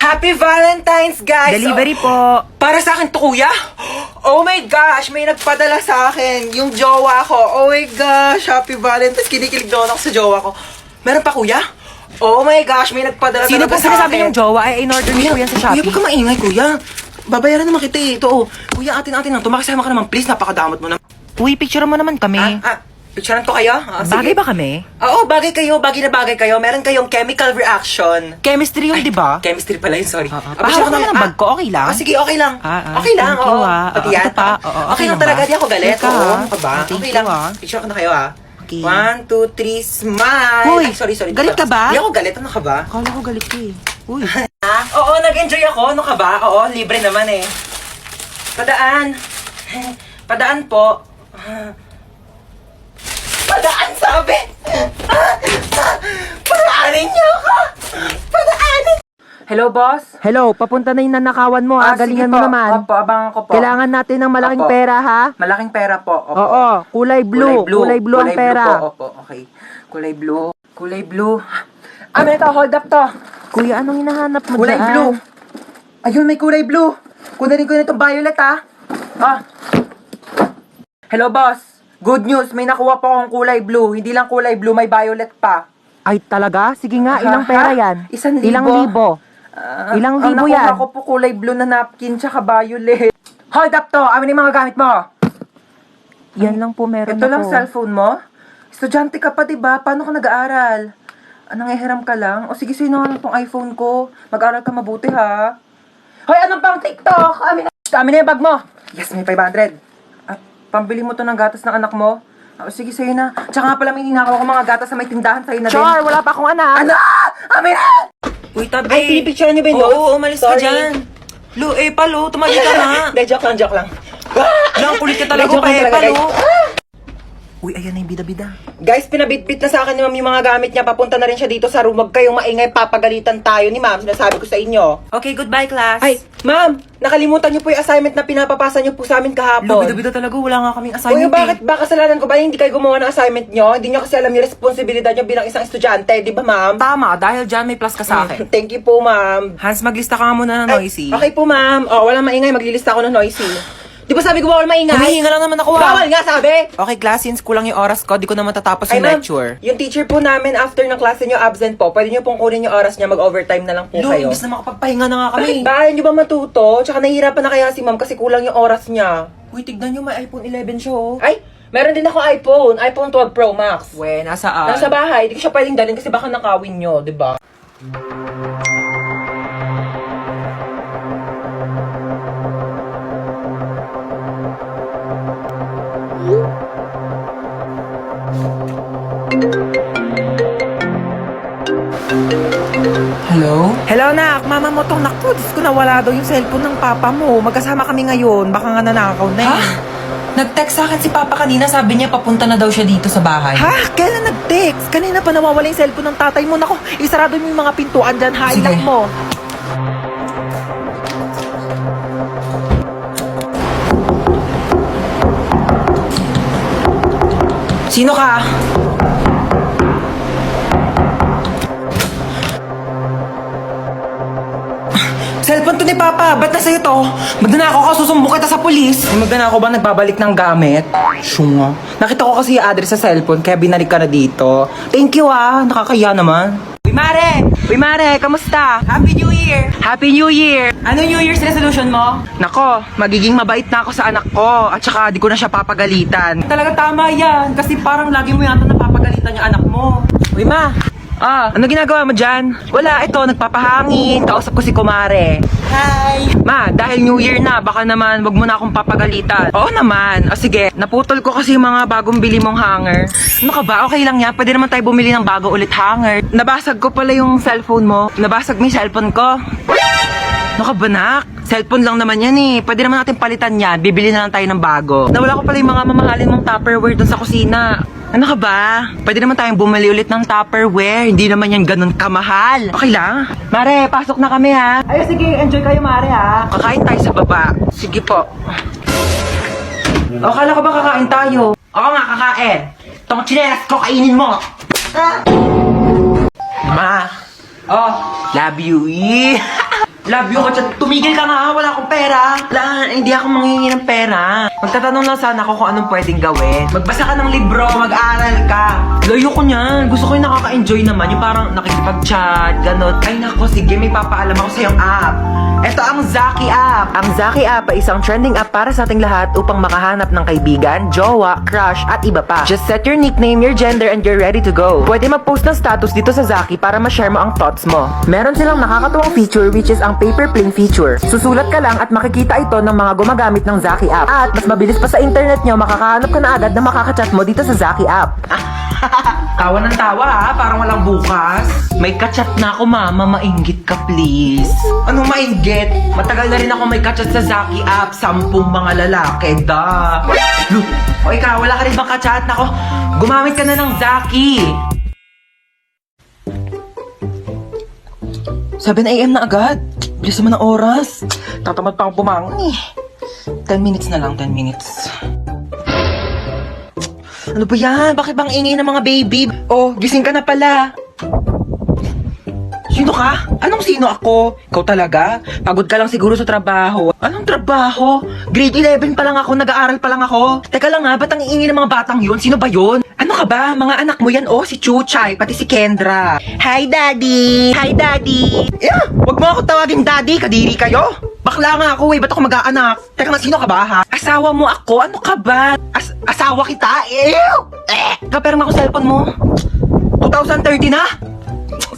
Happy Valentine's, guys! Delivery Oh, po. para sa akin to, kuya? Oh my gosh, may nagpadala sa akin. Yung jowa ko. Oh my gosh, Happy Valentine's. Kinikilig doon ako sa jowa ko. Meron pa, kuya? Oh my gosh, may nagpadala Sino talaga po sa sinasabi akin. yung jowa? Ay, in-order niyo po yan sa Kuya, Shopee. huwag ka maingay, kuya. Babayaran naman kita eh. Ito, oh. Kuya, atin-atin lang. Tumakasama ka naman, please. Napakadamot mo na. Uy, picture mo naman kami. Picturean ko kayo? Bagay ba kami? Oo, bagay kayo. Bagay na bagay kayo. Meron kayong chemical reaction. Chemistry yun, di ba? Chemistry pala yun, sorry. Pahawak ka ng bag ko, okay lang? sige, okay lang. Okay lang, thank you, oo. Pati yan. Ito pa, oo, Okay lang ba? talaga, di ako galit. Teka, Oo, ano ka ba? thank Okay you, lang. ah. Picture ko na kayo, ah. Okay. 1, 2, 3, smile! Hoy, Ay, sorry. galit ka ba? Hindi ako galit, ano ka ba? Akala ko galit ka eh. Uy. Oo, nag-enjoy ako, ano ka ba? Oo, libre naman eh. Padaan. Padaan po. Padaan, sabi! Padaanin niyo ako! Padaanin! Hello, boss? Hello, papunta na yung nanakawan mo ha. Galingan sige mo po. naman. Opo, abangan ko po. Kailangan natin ng malaking Opo. pera ha. Malaking pera po. Opo. Oo, kulay blue. Kulay blue ang pera. Po. Opo, okay. Kulay blue. Kulay blue. May ito, hold up to. Kuya, anong hinahanap mo Kulay dyan? blue. Ayun, may kulay blue. Kunin ko na itong violet, ha. Hello, boss. Good news, may nakuha po akong kulay blue. Hindi lang kulay blue, may violet pa. Ay, talaga? Sige nga, ilang Ha? pera yan? 1,000. Ilang libo? Ilang libo Ang yan? nakuha ko po kulay blue na napkin tsaka violet. Hold up to. Amin yung mga gamit mo. Yan lang po meron Ito ako. lang cellphone mo? Estudyante ka pa, diba? Paano ka nag-aaral? Nangihiram ka lang? O sige, sino nga lang tong iPhone ko? Mag-aaral ka mabuti, ha? Hoy, anong pang TikTok? Amin na yung bag mo. Yes, may 500. Pambili mo to ng gatas ng anak mo? O sige, sa'yo na. Tsaka nga pala may ninakaw ko mga gatas na may tindahan sa'yo na din. Char, wala pa akong anak. Ano? Amin na! Uy, tabi. Ay, pinipicturean niyo ba yung Oo, umalis ka Sorry. dyan. Lu, palo, tumali ka na. Hindi, joke lang. Lang, kulit ka talaga, Joke lang talaga, palo. guys. Uy, ayan na yung bida-bida. Guys, pinabitbit na sa akin ni ma'am yung mga gamit niya. Papunta na rin siya dito sa room. Huwag kayong maingay, papagalitan tayo ni ma'am. Sinasabi ko sa inyo. Okay, goodbye, class. Ay, ma'am, nakalimutan niyo po yung assignment na pinapapasa niyo po sa amin Lu, kahapon. bida-bida talaga, wala nga kaming Uy, assignment bakit ba kasalanan ko ba hindi kayo gumawa ng assignment niyo? Hindi niyo kasi alam yung responsibilidad niyo bilang isang estudyante, di ba ma'am? Tama, dahil dyan may plus ka sa akin. Thank you po, ma'am. Hans, maglista ka nga muna ng noisy. Okay po, ma'am. Walang maingay, maglilista ako ng noisy. Di ba sabi ko bawal maingay? Humihinga lang naman ako Bawal nga, sabi! Okay, class, since kulang yung oras ko, di ko naman tatapos Ay, yung ma'am, lecture. yung teacher po namin after ng klase niyo absent po, pwede niyo pong kunin yung oras niya, mag-overtime na lang po Lu, kayo. imbis na makapagpahinga na nga kami. Bakit ba? Hindi ba matuto? Tsaka nahihirapan na kaya si ma'am kasi kulang yung oras niya. Uy, tignan nyo, may iPhone 11 siya, oh. Ay, meron din ako iPhone 12 Pro Max. We, nasaan? Nasa bahay, di ko siya pwedeng dalhin kasi baka nakawin nyo, di ba? Hello? Hello, nak. Mama mo tong naku. Diyos ko, nawala daw yung cellphone ng papa mo. Magkasama kami ngayon. Baka nga nanakaw na eh. Nag-text sa akin si Papa kanina, sabi niya papunta na daw siya dito sa bahay. Ha? Kailan nag-text? Kanina pa nawawala yung cellphone ng tatay mo. Naku, isarado mo yung mga pintuan dyan. Ha, Sige. ilak mo. Sino ka? Cellphone to ni Papa, ba't na sa'yo to? Magnanakaw ka, susumbong kita sa polis. Ay, magnanakaw ba nagbabalik ng gamit? Syunga. Nakita ko kasi yung address sa cellphone, kaya binalik ka na dito. Thank you nakakaya naman. Uy, Mare! Uy, Mare! Kamusta? Happy New Year! Happy New Year! Ano New Year's resolution mo? Nako, magiging mabait na ako sa anak ko. At saka, di ko na siya papagalitan. Talaga tama yan, kasi parang lagi mo yata napapagalitan yung anak mo. Uy, Ma! Ano ginagawa mo dyan? Wala, ito, nagpapahangin. Kausap ko si Kumare. Hi! Ma, dahil New Year na, baka naman wag mo na akong papagalitan. Oo naman. O sige, naputol ko kasi yung mga bagong bili mong hanger. Ano ka ba? Okay lang yan. Pwede naman tayo bumili ng bago ulit hanger. Nabasag ko pala yung cellphone mo. Nabasag mo yung cellphone ko. Ano ka ba, nak? Cellphone lang naman yan eh. Pwede naman natin palitan yan. Bibili na lang tayo ng bago. Nawala ko pala yung mga mamahalin mong Tupperware dun sa kusina. Ano ka ba? Pwede naman tayong bumili ulit ng Tupperware. Hindi naman yan ganun kamahal. Okay lang? Mare, pasok na kami ha. Ay, sige, enjoy kayo, Mare, ha? Kakain tayo sa baba. Sige po. O, kala ko ba kakain tayo? Oo nga, kakain. Tong chinelas ko, kainin mo. Ma, Oh, love you. Love you, kachat. Tumigil ka nga, wala akong pera. Hindi ako manghihingi ng pera. Magtatanong lang sana ako kung anong pwedeng gawin. Magbasa ka ng libro, mag-aaral ka. Layo ko niyan. Gusto ko yung nakaka-enjoy naman. Yung parang nakikipag-chat, ganun. Ay nako, sige, may papaalam ako sa iyong app. Ito ang Zaki app. Ang Zaki app ay isang trending app para sa ating lahat upang makahanap ng kaibigan, jowa, crush, at iba pa. Just set your nickname, your gender, and you're ready to go. Pwede mag-post ng status dito sa Zaki para ma-share mo ang thoughts mo. Meron silang nakakatuwang feature which is ang paper plane feature. Susulat ka lang at makikita ito ng mga gumagamit ng Zaki app. At mas mabilis pa sa internet nyo, makakahanap ka na agad na makakachat mo dito sa Zaki app. Tawa ng tawa ha, parang walang bukas. May kachat na ako mama, mainggit ka please. Anong mainggit? Matagal na rin ako may kachat sa Zaki app, 10 mga lalaki, da. O ikaw, wala ka rin bang kachat? Nako, gumamit ka na ng Zaki. 7 AM na agad. Bilis naman ang oras. Tatamad pa akong bumangon eh. 10 minutes na lang, 10 minutes. Ano ba yan? Bakit bang ingay ng mga baby? Oh, gising ka na pala. Sino ka? Anong sino ako? Ikaw talaga? Pagod ka lang siguro sa trabaho. Anong trabaho? Grade 11 pa lang ako, nag-aaral pa lang ako. Teka lang nga, ba't ang iingay ng mga batang yun? Sino ba yun? Ano ka ba? Mga anak mo yan, oh, si Chuchay, pati si Kendra. Hi, Daddy! Hi, Daddy! Yeah, wag mo ako tawagin Daddy, kadiri kayo. Bakla nga ako eh, ba't ako mag-aanak? Teka nga, sino ka ba ha? Asawa mo ako? Ano ka ba? Asawa kita? Ew! Kapera nga ako cellphone mo. 2030 na?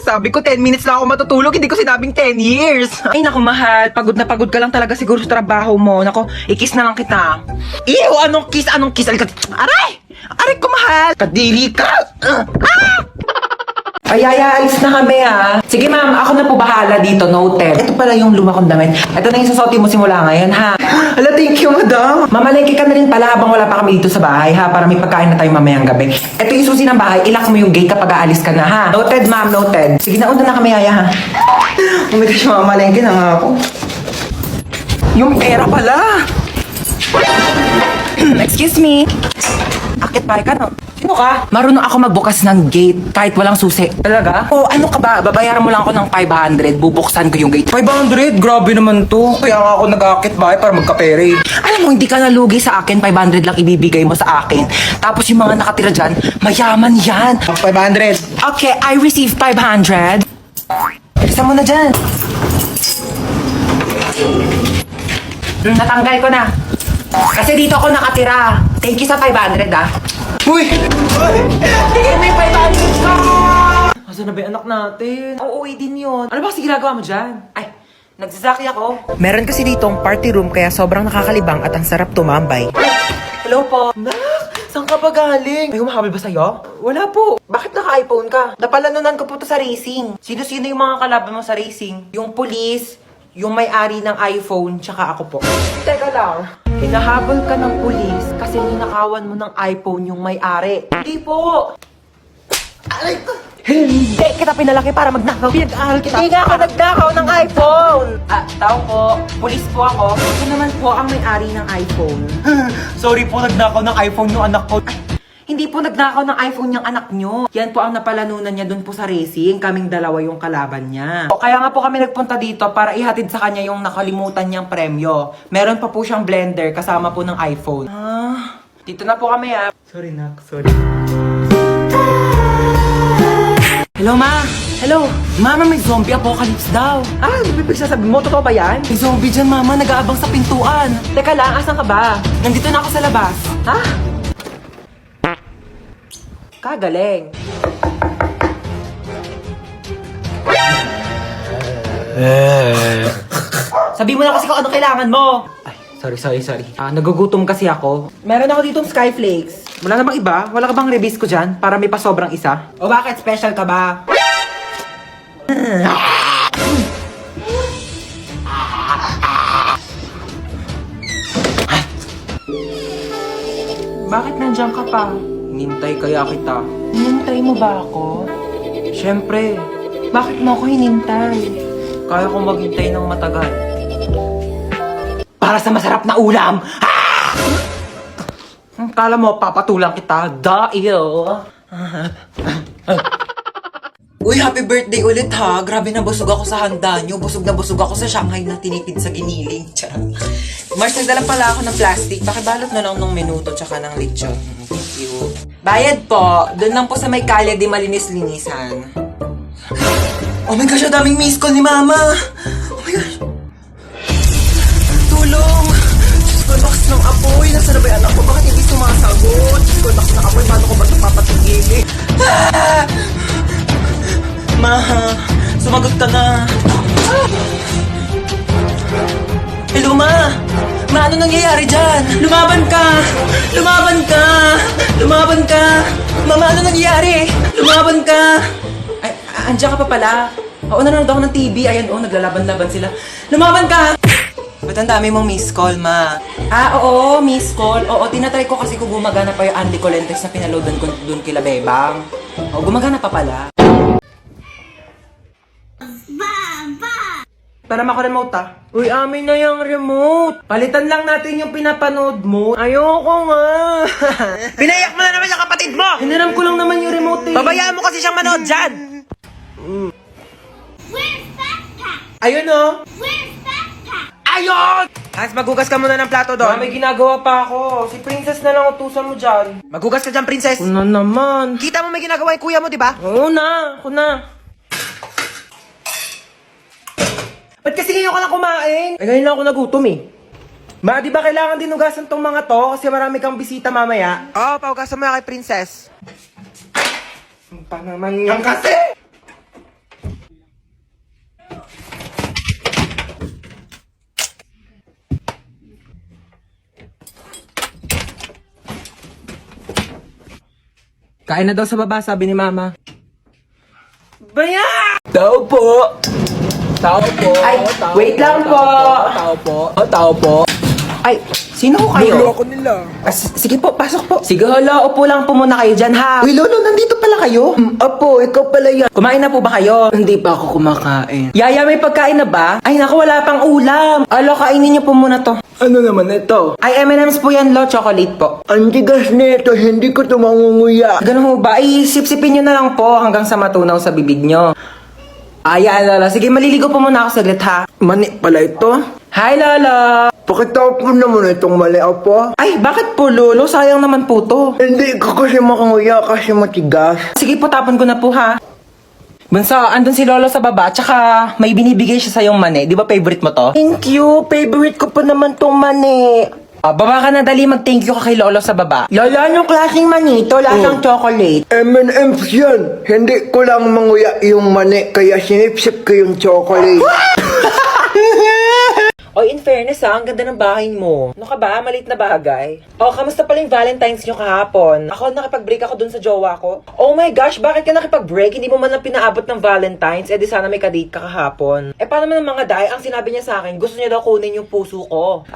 Sabi ko 10 minutes lang ako matutulog, hindi ko sinabing 10 years. Ay naku mahal, pagod na pagod ka lang talaga siguro sa trabaho mo. Nako, i-kiss na lang kita. Ew, anong kiss? Anong kiss? Aray! Aray ko mahal! Kadiri ka! Ay, alis na kami ha. Sige ma'am, ako na po bahala dito, noted. Ito pala yung luma kong damit. Ito na yung susoti mo simula ngayon ha. Hala, thank you madam. Mamalengke ka na rin pala habang wala pa kami dito sa bahay ha, para may pagkain na tayo mamayang gabi. Ito yung susi ng bahay, ilak mo yung gate kapag aalis ka na ha. Noted ma'am, noted. Sige na, una na kami yaya ha. Oh my gosh, mamalengke na nga ako. Yung pera pala. Excuse me. Akit pa ka no? Sino ka? Marunong ako magbukas ng gate kahit walang susi. Talaga? Oh, ano ka ba? Babayaran mo lang ako ng 500. Bubuksan ko yung gate. 500? Grabe naman to. Kaya nga ako nag-akit bahay para magkapere. Alam mo, hindi ka nalugi sa akin. 500 lang ibibigay mo sa akin. Tapos yung mga nakatira dyan, mayaman yan. 500. Okay, I receive 500. Isa mo na dyan. Natanggal ko na. Kasi dito ako nakatira. Thank you sa 500 ah. Uy! Tingin may 500 ka! Asa na ba yung anak natin? Uuwi din yun. Ano ba kasi ginagawa mo dyan? Ay, nagsasaki ako. Meron kasi ditong party room kaya sobrang nakakalibang at ang sarap tumambay. Hello po. Nak, saan ka ba galing? May humahabol ba sa'yo? Wala po. Bakit naka-iPhone ka? Napalanunan ko po to sa racing. Sino-sino yung mga kalaban mo sa racing? Yung police, yung may-ari ng iPhone, tsaka ako po. Teka lang. Hinahabol ka ng pulis kasi ninakawan mo ng iPhone yung may-ari. Hindi po! Aray ko! Hindi kita pinalaki para magnakaw. Pinag-aaral kita. Hindi nga ako nagnakaw ng iPhone! Tao po. Pulis po ako. Ito naman po ang may-ari ng iPhone. Sorry po, nagnakaw ng iPhone yung anak ko. Hindi po nagnakaw ng iPhone yung anak nyo. Yan po ang napalanunan niya dun po sa racing. Kaming dalawa yung kalaban niya. Kaya nga po kami nagpunta dito para ihatid sa kanya yung nakalimutan niyang premyo. Meron pa po siyang blender kasama po ng iPhone. Dito na po kami ha. Sorry nak, sorry. Hello ma! Hello! Mama, may zombie apocalypse daw. Bibig sasabi mo, totoo ba yan? May zombie dyan mama, nag-aabang sa pintuan. Teka lang, asan ka ba? Nandito na ako sa labas. Ha? Kagaling. Sabi mo na kasi kung ano kailangan mo. Ay, sorry. Nagugutom kasi ako. Meron ako ditong Skyflakes. Wala na bang iba? Wala ka bang release ko dyan? Para may pa sobrang isa? O bakit? Special ka ba? Bakit nandiyan ka pa? Hinintay kaya kita. Hinintay mo ba ako? Siyempre. Bakit mo ako hinintay? Kaya kong maghintay ng matagal. Para sa masarap na ulam! Kala mo, papatulang kita. Dahil... Uy, happy birthday ulit ha. Grabe na busog ako sa handa nyo. Busog na busog ako sa Shanghai na tinipid sa giniling. Charot. Mars, nagdala pala ako ng plastic. Pakibalot na lang ng minuto tsaka ng lechon. Thank you. Bayad po. Doon lang po sa may kalye di malinis-linisan. Oh my gosh, ang daming miss call ni Mama. Oh my gosh. Tulong. Diyos ko, lakas ng apoy. Nasaan na ba yung anak ko? Bakit hindi sumasagot? Diyos ko, lakas ng apoy. Paano ko ba ito papatigilin? Ah! Ma, sumagot ka na. Hello, Ma. Ma, ano nangyayari dyan? Lumaban ka! Lumaban ka! Lumaban ka! Mama, ano nangyayari? Lumaban ka! Ay, andiyan ka pa pala. Oo, nanonood ako ng TV. Ayan, naglalaban-laban sila. Lumaban ka! Ba't ang dami mong miss call, Ma? Ah, oo, miss call. Oo, tinatry ko kasi kung gumagana pa yung Andy Colentes na pinaloadan ko dun kila Bebang. Oo, gumagana pa pala. Para mako-remote Uy, amin na yung remote. Palitan lang natin yung pinapanood mo. Ayoko nga. Pinayak mo na naman yung kapatid mo! Hiniram ko lang naman yung remote eh. Babayaan mo kasi siyang manood dyan! Ayun oh. Ayun! Hans, maghugas ka muna ng plato Ma, doon. may ginagawa pa ako. Si Princess na lang utusan mo dyan. Maghugas ka dyan, princess. Ano naman? Kita mo may ginagawa yung kuya mo, di ba? Oo na, ako na. Ba't kasi ngayon ka lang kumain? Eh, ngayon lang ako nagutom eh. Ma, di ba kailangan dinugasan tong mga to? Kasi marami kang bisita mamaya. Oo, pahugasan mo yan kay princess. Pa naman yan kasi! Kain na daw sa baba, sabi ni Mama. Baya! Tao po! Tao po! Ay, wait lang po! Tao po! Tao po! Ay, sino ko kayo? Lolo ko nila. Sige po, pasok po. Sige, hala, upo lang po muna kayo dyan, ha? Uy, Lolo, nandito pala kayo? Apo, ikaw pala yan. Kumain na po ba kayo? Hindi pa ako kumakain. Yaya, may pagkain na ba? Ay, naku, wala pang ulam. Alo, kainin niyo po muna to. Ano naman ito? Ay, M&M's po yan, Lo. Chocolate po. Ang tigas nito, hindi ko ito mangunguya. Ganun ho ba? Ay, sip-sipin niyo na lang po hanggang sa matunaw sa bibig niyo. Ay, Lolo. Sige, maliligo po muna ako saglit, ha? Mani pala ito? Hi, Lolo. Pakitao po naman itong mali, Apo. Ay, bakit po, Lolo? Sayang naman po to. Hindi ko kasi makanguya kasi matigas. Sige po, tapon ko na po, ha? Bunso, andun si Lolo sa baba, tsaka may binibigay siya sa yung mani. Di ba favorite mo to? Thank you. Favorite ko pa naman tong mani. Baba ka na, dali. Mag-thank you ka kay Lolo sa baba. Lala, anong klaseng mani ito? Lasang chocolate. M&M's yan. Hindi ko lang manguya yung mani, kaya sinipsip ko yung chocolate. Oy, in fairness ang ganda ng bahay mo. Ano ka ba? Malit na bagay. Kamusta pala yung Valentine's nyo kahapon? Ako, nakipag-break ako dun sa jowa ko. Oh my gosh, bakit ka nakipag-break? Hindi mo man lang pinaabot ng Valentine's. Di sana may kadate ka kahapon. Paano naman mga day? Ang sinabi niya sa akin, gusto niya daw kunin yung puso ko.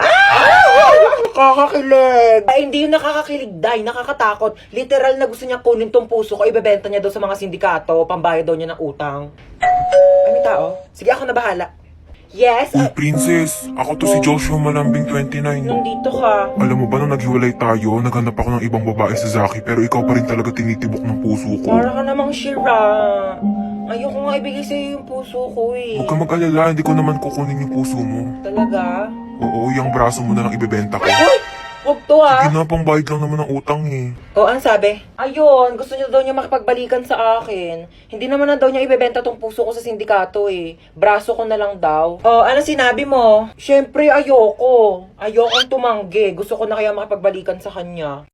Nakakakilig. Ay, hindi yung nakakakilig, day. Nakakatakot. Literal na gusto niya kunin tong puso ko. Ibebenta niya daw sa mga sindikato. Pambayad daw niya ng utang. Ay, may tao? Sige, ako na bahala. Yes? Uy, princess, ako to si Joshua Malambing 29. Nandito ka. Alam mo ba nung naghiwalay tayo, naghanap ako ng ibang babae sa Zaki, pero ikaw pa rin talaga tinitibok ng puso ko. Para ka namang Shira. Ayoko nga ibigay sa'yo yung puso ko eh. Huwag ka mag-alala, hindi ko naman kukunin yung puso mo. Talaga? Oo, yung braso mo na lang ibebenta ko. Uy! Huwag to ha! Sige na, pambayad lang naman ng utang eh. Ang sabi? Ayun, gusto niya daw niya makipagbalikan sa akin. Hindi naman na daw niya ibebenta tong puso ko sa sindikato eh. Braso ko na lang daw. Ano sinabi mo? Siyempre ayoko. Ayokong tumanggi. Gusto ko na kaya makipagbalikan sa kanya.